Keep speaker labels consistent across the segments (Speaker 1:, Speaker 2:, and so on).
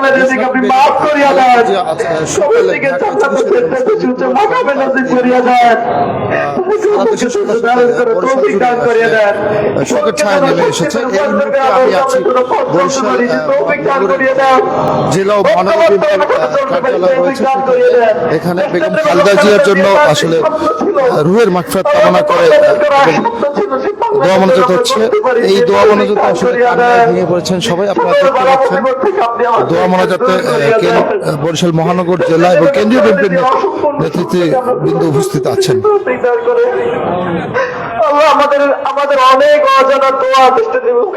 Speaker 1: মাকামে রিজিক আপনি মাফ করিয়া দেন, সবার দিকে জান্নাতের ফেরদাউসে উচ্চ মাকামে নসিব করিয়া দেন, তৌফিক দান করিয়া দেন।
Speaker 2: শোকের ছায়া নেমে এসেছে। এই মুহূর্তে আমি আছি বরিশাল জেলা ও মহানগর কার্যালয় রয়েছে, এখানে বেগম খালেদা জিয়ার জন্য আসলে রুহের মাগফিরাত কামনা করে দোয়া মনোজাত হচ্ছে। এই দোয়া মনোজাতে আসলে কান্নায় ভেঙে পড়েছেন সবাই, আপনারা দেখতে পাচ্ছেন। দোয়া মনোজাতে বরিশাল মহানগর জেলা এবং কেন্দ্রীয় বিএনপির নেতৃত্ববৃন্দ উপস্থিত আছেন।
Speaker 1: আমাদের অনেক অজানা দোয়া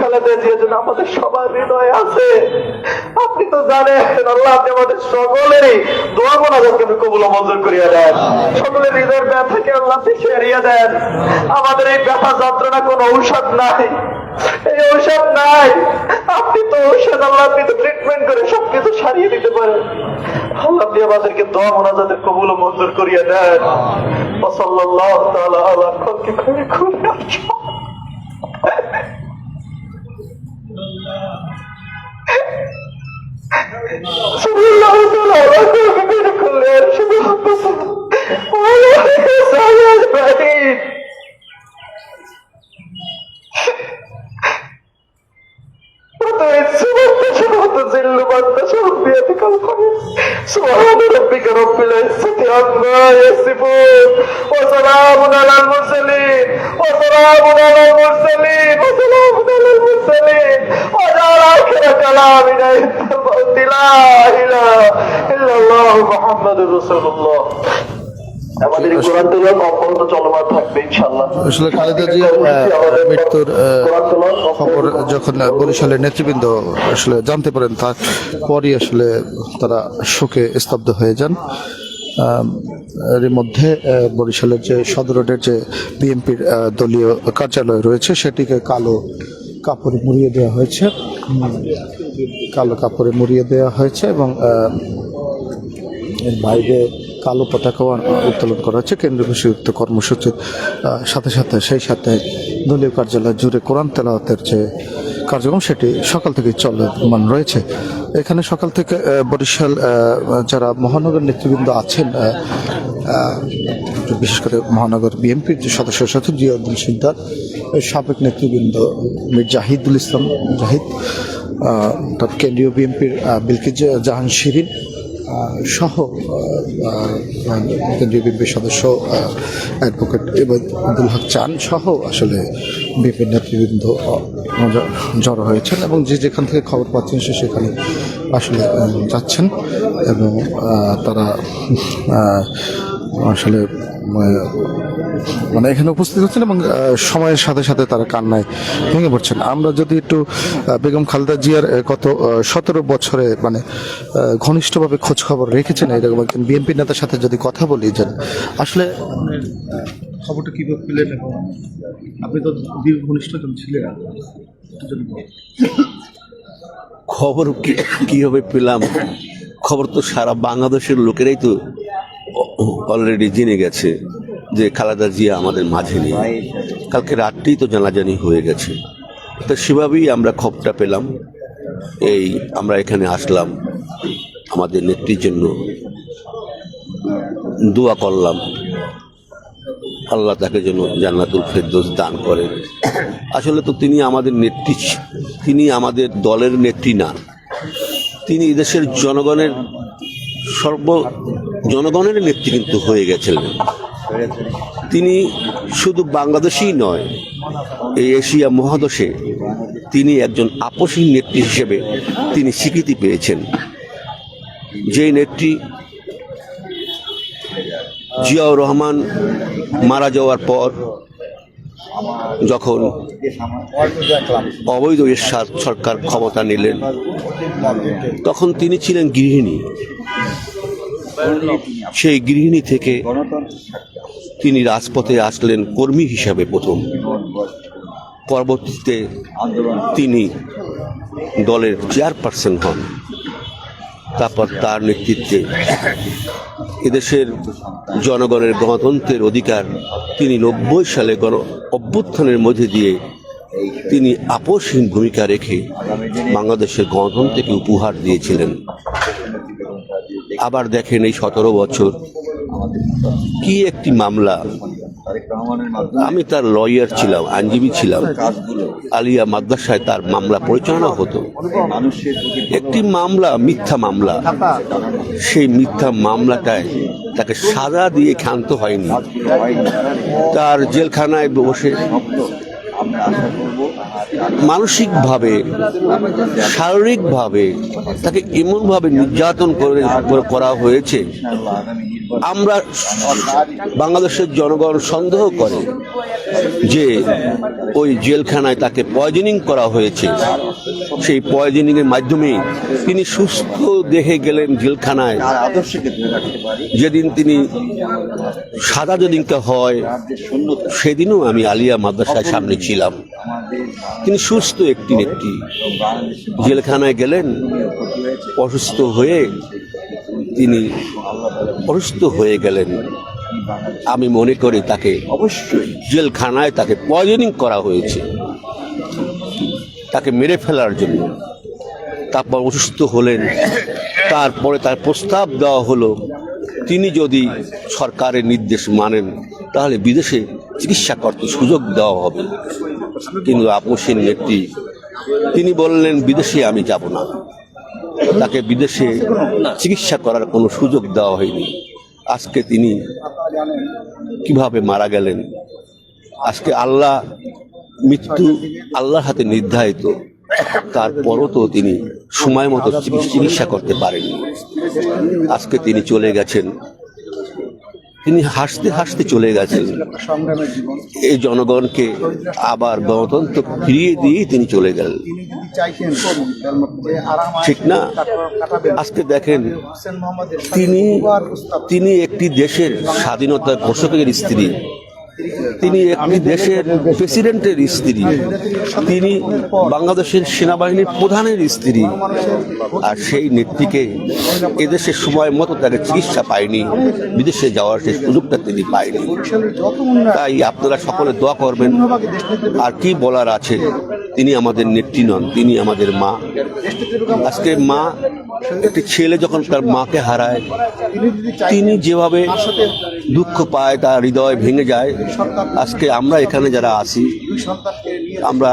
Speaker 1: খালেদা জিয়ার জন্য আমাদের সবার হৃদয়ে আছে। আপনি তো জানেন আল্লাহ, আপনি আমাদের সকলেরই দোয়া মোনাজাতকে আপনি কবুল ও মঞ্জুর করিয়া দেন, সকলের হৃদয়ের ব্যথাকে আল্লাহ সেরিয়ে দেন। আমাদের এই ব্যথা যন্ত্রণা কোনো ঔষধ নাই, এই ঔষধ নাই, আপনি তো ঔষধ আল্লাহ, আপনি তো ট্রিটমেন্ট করে সবকিছু সারিয়ে দিতে পারেন। আল্লাহ আপনি আমাদেরকে দোয়া মোনাজাতের কবুল ও মঞ্জুর করিয়া দেন। সাল্লাল্লাহু তাআলা আলা খালকি খায়রিকুল্লাহ। سبحان ربك رب العزة عما يصفون وسلام على المرسلين وجعل آخر كلامنا لا إله إلا الله محمد رسول الله। আমাদের কোরআন তেলাওয়াত অব্যাহত চলমান থাকবে ইনশাআল্লাহ।
Speaker 2: আসলে খালেদা জিয়ার মৃত্যুর খবর যখন বরিশালের নেতৃবৃন্দ আসলে জানতে পারেন, তারপরই আসলে তারা শোকে স্তব্ধ হয়ে যান। এর মধ্যে বরিশালের যে সদর রোডের যে বিএনপির দলীয় কার্যালয় রয়েছে সেটিকে কালো কাপড়ে মুড়িয়ে দেওয়া হয়েছে এবং এর বাইরে কালো পতাকাও উত্তোলন করা হচ্ছে। কেন্দ্রীয় ঘোষিত কর্মসূচির সেই সাথে দলীয় কার্যালয় জুড়ে কোরআন তেলাওয়াতের যে কার্যক্রম সেটি সকাল থেকে চলমান রয়েছে। এখানে সকাল থেকে বরিশাল যারা মহানগর নেতৃবৃন্দ আছেন, বিশেষ করে মহানগর বিএনপির যে সদস্য সচিব জিয়াউদ্দিন সিকদার, সাবেক নেতৃবৃন্দ মীর জাহিদুল ইসলাম জাহিদ, কেন্দ্রীয় বিএনপির বিলকিস জাহান শিরিন সহ কেন্দ্রীয় বিএনপির সদস্য অ্যাডভোকেট আব্দুল হক চান সহ আসলে বিএনপির নেতৃবৃন্দ জড়ো হয়েছেন এবং যে যেখান থেকে খবর পাচ্ছেন সেখানে আসলে যাচ্ছেন এবং তারা আসলে এখানে উপস্থিত হচ্ছেন এবং সময়ের সাথে সাথে তারা কান্নায় ভেঙে পড়ছেন। আমরা যদি একটু বেগম খালেদা জিয়ার গত 17 বছরে ঘনিষ্ঠভাবে খোঁজ খবর রেখেছেন এরকম একজন বিএনপি নেতার সাথে যদি কথা বলি, যে আসলে খবরটা কিভাবে পেলেন এবং আপনি তো দীর্ঘ ঘনিষ্ঠ ছিলেন,
Speaker 3: খবর কিভাবে পেলাম? খবর তো সারা বাংলাদেশের লোকেরাই তো অলরেডি জেনে গেছে যে খালেদা জিয়া আমাদের মাঝে নেই। কালকে রাতটাই তো জানাজানি হয়ে গেছে, তো সেভাবেই আমরা খবরটা পেলাম। আমরা এখানে আসলাম, আমাদের নেত্রীর জন্য দোয়া করলাম, আল্লাহ তাকে যেন জান্নাতুল ফেরদৌস দান করেন। আসলে তো তিনি আমাদের নেত্রী, তিনি আমাদের দলের নেত্রী না, তিনি দেশের জনগণের নেত্রী কিন্তু হয়ে গেছিলেন। তিনি শুধু বাংলাদেশেই নয়, এই এশিয়া মহাদেশে তিনি একজন আপসী নেত্রী হিসেবে তিনি স্বীকৃতি পেয়েছেন। যেই নেত্রী জিয়াউর রহমান মারা যাওয়ার পর যখন অবৈধ এরশাদ সরকার ক্ষমতা নিলেন, তখন তিনি ছিলেন গৃহিণী। সেই গৃহিণী থেকে তিনি রাজপথে আসলেন কর্মী হিসাবে প্রথম, পরবর্তীতে তিনি দলের চেয়ারপারসন হন। তারপর তার নেতৃত্বে এদেশের জনগণের গণতন্ত্রের অধিকার তিনি 90 সালে অভ্যুত্থানের মধ্যে দিয়ে তিনি আপোষহীন ভূমিকা রেখে বাংলাদেশের গণতন্ত্রকে উপহার দিয়েছিলেন। আবার দেখেন এই 17 বছর কি একটি মামলা, আমি তার লয়ার ছিলাম, আইনজীবী ছিলাম, আলিয়া মাদ্রাসায় তার মামলা পরিচালনা হতো। একটি মামলা, মিথ্যা মামলা, সেই মিথ্যা মামলাটায় তাকে সাজা দিয়ে ক্ষান্ত হয়নি। তার জেলখানায় বসে মানসিকভাবে, শারীরিকভাবে তাকে এমনভাবে নির্যাতন করা হয়েছে, আমরা বাংলাদেশের জনগণ সন্দেহ করে যে ওই জেলখানায় তাকে পয়জনিং করা হয়েছে। সেই পয়জনিং এর মাধ্যমে তিনি সুস্থ দেহে গেলেন জেলখানায়। যেদিন তিনি সাদা যেদিনকে হয় সেদিনও আমি আলিয়া মাদ্রাসার সামনে ছিলাম। তিনি সুস্থ একটি নেত্রী জেলখানায় গেলেন, অসুস্থ হয়ে গেলেন। আমি মনে করি তাকে অবশ্যই জেলখানায় তাকে পয়জনিং করা হয়েছে, তাকে মেরে ফেলার জন্য। তারপর অসুস্থ হলেন, তারপরে তার প্রস্তাব দেওয়া হলো তিনি যদি সরকারের নির্দেশ মানেন তাহলে বিদেশে চিকিৎসা করতে সুযোগ দেওয়া হবে। কিন্তু আপোষহীন নেত্রী তিনি বললেন বিদেশে আমি যাব না, তাকে বিদেশে চিকিৎসা করার কোনো সুযোগ দেওয়া হয়নি। আজকে তিনি কিভাবে মারা গেলেন, আজকে মৃত্যু আল্লাহর হাতে নির্ধারিত, তারপরও তো তিনি সময় মতো চিকিৎসা করতে পারেননি। আজকে তিনি চলে গেছেন, তিনি হাসতে হাসতে চলে গেছেন। এই জনগণকে আবার গণতন্ত্র ফিরিয়ে দিয়ে তিনি চলে গেলেন, ঠিক না? আজকে দেখেন তিনি একটি দেশের স্বাধীনতার ঘোষকের স্ত্রী, তিনি একটি দেশের প্রেসিডেন্টের স্ত্রী, তিনি বাংলাদেশের সেনাবাহিনীর প্রধানের স্ত্রী। আর সেই নেত্রীকে এদেশের সময় মতো তাকে চিকিৎসা পায়নি, বিদেশে যাওয়ার সেই সুযোগটা তিনি পায়নি। তাই আপনারা সকলে দোয়া করবেন। আর কি বলার আছে, তিনি আমাদের নেত্রী নন, তিনি আমাদের মা। আজকে মা, একটি ছেলে যখন তার মাকে হারায়, তিনি যেভাবে দুঃখ পায়, তার হৃদয় ভেঙে যায়। আজকে আমরা এখানে যারা আছি, আমরা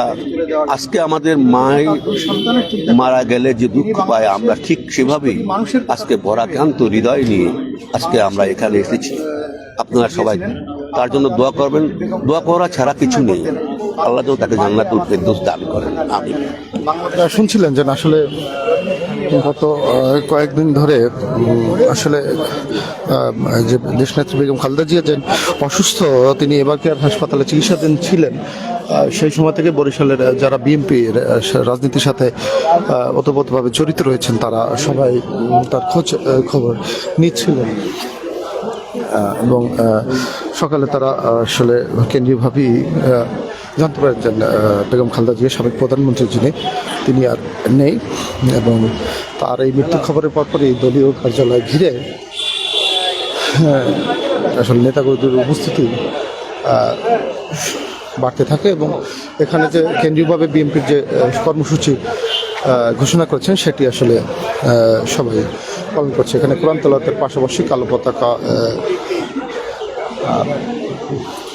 Speaker 3: আজকে আমাদের মাই মারা গেলে যে দুঃখ পায়, আমরা ঠিক সেভাবেই আজকে ভরাক্রান্ত হৃদয় নিয়ে আজকে আমরা এখানে এসেছি। আপনারা সবাই তার জন্য দোয়া করবেন। দোয়া করা ছাড়া কিছু নেই। আল্লাহ যেন তাকে জান্নাতুল ফেরদৌস দান করেন। আমিন।
Speaker 2: শুনছিলেন যে আসলে গত কয়েকদিন ধরে আসলে যে দেশনেত্রী বেগম খালেদা জিয়া যে অসুস্থ, তিনি এবার কেয়ার হাসপাতালে চিকিৎসাধীন ছিলেন। সেই সময় থেকে বরিশালের যারা বিএনপির রাজনীতির সাথে ওতপ্রোতভাবে জড়িত রয়েছেন, তারা সবাই তার খবর নিচ্ছিলেন। এবং সকালে তারা আসলে কেন্দ্রীয়ভাবেই জানতে পারেন বেগম খালেদা জিয়া, সাবেক প্রধানমন্ত্রী যিনি, তিনি আর নেই। এবং তার এই মৃত্যুর খবরের পরপরই দলীয় কার্যালয় ঘিরে আসলে নেতাকর্মীদের উপস্থিতি বাড়তে থাকে। এবং এখানে যে কেন্দ্রীয়ভাবে বিএনপির যে কর্মসূচি ঘোষণা করেছেন সেটি আসলে সবাই পালন করছে। এখানে কোরআন তেলাওয়াতের পাশাপাশি কালো পতাকা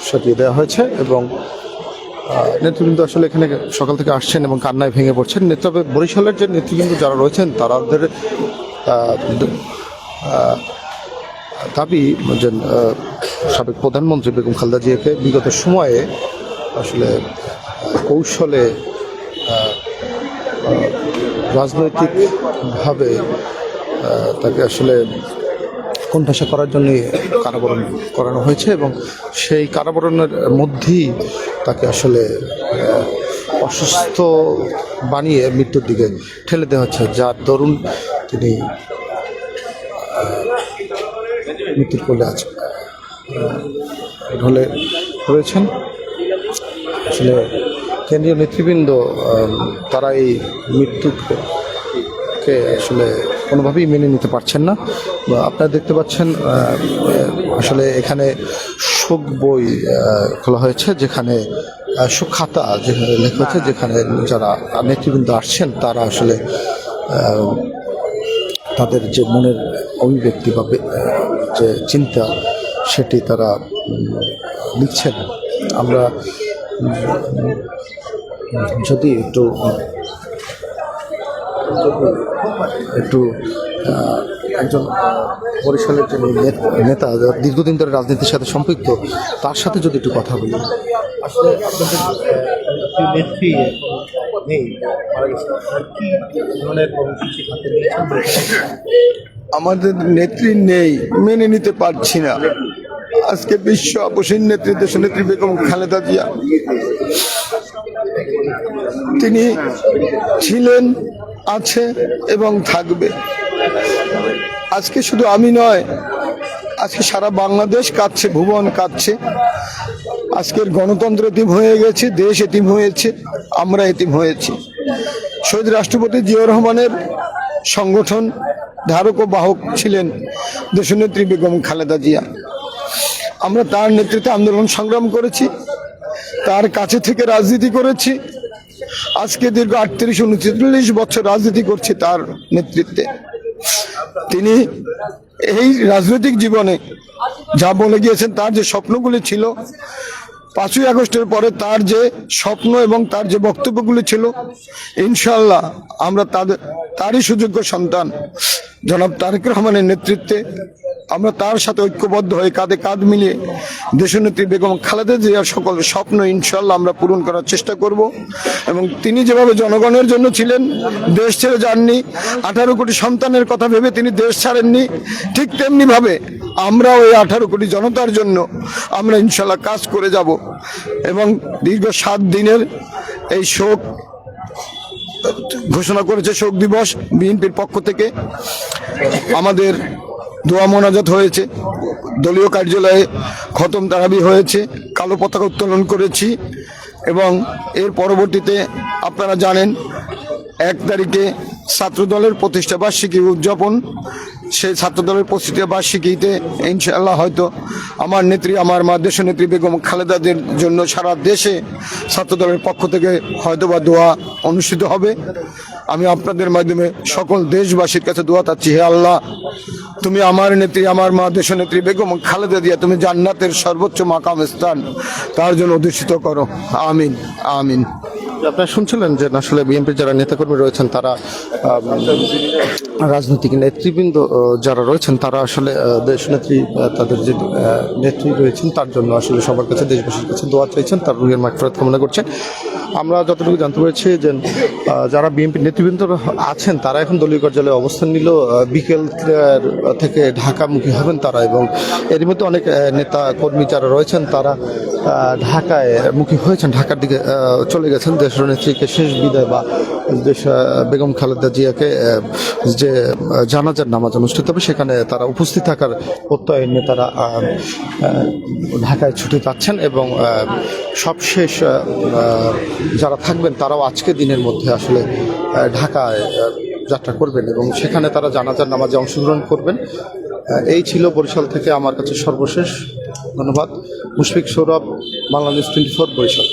Speaker 2: সাজিয়ে দেওয়া হয়েছে এবং নেতৃবৃন্দ আসলে এখানে সকাল থেকে আসছেন এবং কান্নায় ভেঙে পড়ছেন। তবে বরিশালের যে নেতৃবৃন্দ যারা রয়েছেন তাদের দাবি যে সাবেক প্রধানমন্ত্রী বেগম খালেদা জিয়াকে বিগত সময়ে আসলে কৌশলে রাজনৈতিকভাবে তাকে আসলে কোণঠাসা করার জন্য কারাবরণ করানো হয়েছে এবং সেই কারাবরণের মধ্যেই তাকে আসলে অসুস্থ বানিয়ে মৃত্যুর দিকে ঠেলে দেওয়া হচ্ছে, যার দরুন তিনি মৃত্যুর কোলে ঢলে রয়েছেন। আসলে কেন্দ্রীয় নেতৃবৃন্দ তারা এই মৃত্যুকে আসলে কোনোভাবেই মেনে নিতে পারছেন না। আপনারা দেখতে পাচ্ছেন আসলে এখানে শোক বই খোলা হয়েছে, যেখানে সুখাতা যেখানে লেখা হচ্ছে, যেখানে যারা নেতৃবৃন্দ আসছেন তারা আসলে তাদের যে মনের অভিব্যক্তি বা যে চিন্তা সেটি তারা লিখছেন। আমরা যদি একটু একজন বরিশালের যে নেতা দীর্ঘদিন ধরে রাজনীতির সাথে সম্পৃক্ত, তার সাথে যদি একটু কথা বলি। আসলে আপনাদের নেত্রী নেই, কি ধরনের কর্মসূচি হাতে নিয়েছেন?
Speaker 4: আমাদের নেত্রী নেই, মেনে নিতে পারছি না। আজকে বিশ্ব আপসীন নেত্রী দেশনেত্রী বেগম খালেদা জিয়া, তিনি ছিলেন, আছে এবং থাকবে। আজকে শুধু আমি নয়, আজকে সারা বাংলাদেশ কাঁদছে, ভুবন কাঁদছে। আজকের গণতন্ত্র এতিম হয়ে গেছে, দেশ এতিম হয়েছে, আমরা এতিম হয়েছি। শহীদ রাষ্ট্রপতি জিয়াউর রহমানের সংগঠন ধারক ও বাহক ছিলেন দেশনেত্রী বেগম খালেদা জিয়া। আমরা তার নেতৃত্বে আন্দোলন সংগ্রাম করেছি, তার কাছে থেকে রাজনীতি করেছি। আজকে দীর্ঘ 38-39 বছর রাজনীতি করছি তার নেতৃত্বে। তিনি এই রাজনৈতিক জীবনে যা বলে গিয়েছেন, তার যে স্বপ্নগুলি ছিল 5ই আগস্টের পরে, তার যে স্বপ্ন এবং তার যে বক্তব্যগুলি ছিল, ইনশাআল্লাহ আমরা তারই সুযোগ্য সন্তান জনাব তারেক রহমানের নেতৃত্বে আমরা তার সাথে ঐক্যবদ্ধ হয়ে কাঁধে কাঁধ মিলিয়ে দেশনেত্রী বেগম খালেদা জিয়ার সকল স্বপ্ন ইনশাআল্লাহ আমরা পূরণ করার চেষ্টা করব। এবং তিনি যেভাবে জনগণের জন্য ছিলেন, দেশ ছেড়ে যাননি, 18 কোটি সন্তানের কথা ভেবে তিনি দেশ ছাড়েননি, ঠিক তেমনি ভাবে আমরা ওই 18 কোটি জনতার জন্য আমরা ইনশাআল্লাহ কাজ করে যাব। এবং দীর্ঘ 7 দিনের এই শোক ঘোষণা করেছে, শোক দিবস বিএনপির পক্ষ থেকে। আমাদের দোয়া মোনাজাত হয়েছে, দলীয় কার্যালয়ে খতম তারাবি হয়েছে, কালো পতাকা উত্তোলন করেছি। এবং এর পরবর্তীতে আপনারা জানেন 1 তারিখে ছাত্রদলের প্রতিষ্ঠা বার্ষিকী উদযাপন। সেই ছাত্রদলের প্রতিষ্ঠা বার্ষিকীতে ইনশাআল্লাহ হয়তো আমার নেত্রী, আমার মা দেশনেত্রী বেগম খালেদাদের জন্য সারা দেশে ছাত্রদলের পক্ষ থেকে হয়তোবা দোয়া অনুষ্ঠিত হবে। আমি আপনাদের মাধ্যমে সকল দেশবাসীর কাছে দোয়া চাচ্ছি, হে আল্লাহ, তুমি আমার নেত্রী, আমার মা দেশনেত্রী বেগম খালেদা জিয়া তুমি জান্নাতের সর্বোচ্চ মাকাম স্থান তার জন্য অধিষ্ঠিত করো। আমিন আমিন।
Speaker 2: আপনারা শুনছিলেন যে আসলে বিএনপির যারা নেতাকর্মী রয়েছেন, তারা রাজনৈতিক নেতৃবৃন্দ যারা রয়েছেন, তারা আসলে দেশনেত্রী, তাদের যে নেত্রী রয়েছেন তার জন্য আসলে সবার কাছে, দেশবাসীর কাছে দোয়া চাইছেন, তার রুহের মাগফিরাত কামনা করছেন। আমরা যতটুকু জানতে পেরেছি যে যারা বিএনপির নেতৃবৃন্দ আছেন তারা এখন দলীয় কার্যালয়ে অবস্থান নিল, বিকেল থেকে ঢাকামুখী হবেন তারা। এবং এর মধ্যে অনেক নেতা কর্মী যারা রয়েছেন তারা ঢাকায় মুখী হয়েছেন, ঢাকার দিকে চলে গেছেন দেশনেত্রীকে শেষ বিদায় বা বেগম খালেদা জিয়াকে যে জানাজার নামাজ অনুষ্ঠিত হবে সেখানে তারা উপস্থিত থাকার প্রত্যয় নিয়ে তারা ঢাকায় ছুটে যাচ্ছেন। এবং সবশেষ যারা থাকবেন তারাও আজকে দিনের মধ্যে আসলে ঢাকায় যাত্রা করবেন এবং সেখানে তারা জানাজার নামাজে অংশগ্রহণ করবেন। এই ছিল বরিশাল থেকে আমার কাছে সর্বশেষ। ধন্যবাদ। মুশফিক সৌরভ, বাংলাদেশ 24, বরিশাল।